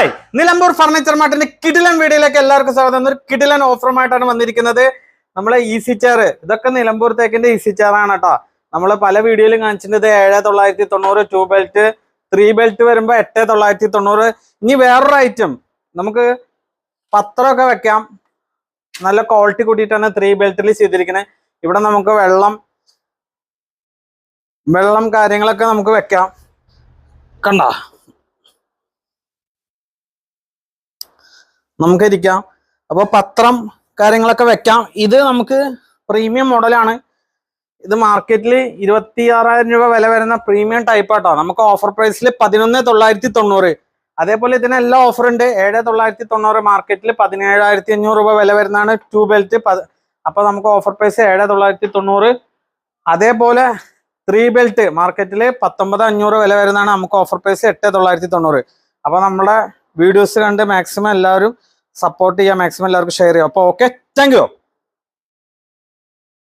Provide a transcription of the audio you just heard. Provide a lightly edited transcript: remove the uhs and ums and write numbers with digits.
Hi, Nilambur furniture മാർട്ടിന്റെ കിടിലൻ വീഡിയോയിലേക്ക് എല്ലാവർക്കും സ്വാഗതം. ഒരു കിടിലൻ ഓഫറുമായിട്ടാണ് വന്നിരിക്കുന്നത്. നമ്മളെ ഈസി ചെയർ, ഇതൊക്കെ നിലമ്പൂർ തേക്കിന്റെ ഈസി ചെയർ ആണ് കേട്ടോ. നമ്മൾ പല വീഡിയോയിലും കാണിച്ചിട്ടുണ്ട് 7990, 2 ബെൽറ്റ് 3 ബെൽറ്റ് വരുമ്പോ 8990. ഇനി വേറൊരു ഐറ്റം, നമുക്ക് പത്രമൊക്കെ വെക്കാം, നല്ല ക്വാളിറ്റി കൂട്ടിയിട്ടാണ് 3 ബെൽറ്റിൽ ചെയ്തിരിക്കുന്നത്. ഇവിടെ നമുക്ക് വെള്ളം കാര്യങ്ങളൊക്കെ നമുക്ക് വെക്കാം. കണ്ട, നമുക്ക് ഇരിക്കാം. അപ്പോൾ പത്രം കാര്യങ്ങളൊക്കെ വെക്കാം. ഇത് നമുക്ക് പ്രീമിയം മോഡലാണ്. ഇത് മാർക്കറ്റിൽ 26,000 രൂപ വില വരുന്ന പ്രീമിയം ടൈപ്പ് ആട്ടോ. നമുക്ക് ഓഫർ പ്രൈസിൽ 11,990. അതേപോലെ ഇതിനെല്ലാം ഓഫർ ഉണ്ട്. 7,990 മാർക്കറ്റിൽ 17,500 രൂപ വില വരുന്നതാണ് 2 ബെൽറ്റ്. അപ്പൊ നമുക്ക് ഓഫർ പ്രൈസ് 7,990. അതേപോലെ 3 ബെൽറ്റ് മാർക്കറ്റിൽ 19,500 വില വരുന്നതാണ്. നമുക്ക് ഓഫർ പ്രൈസ് 8,990. അപ്പൊ നമ്മുടെ വീഡിയോസ് കണ്ട് മാക്സിമം എല്ലാവരും സപ്പോർട്ട് ചെയ്യുക, മാക്സിമം എല്ലാവർക്കും ഷെയർ ചെയ്യുക. അപ്പോൾ ഓക്കെ, താങ്ക് യു.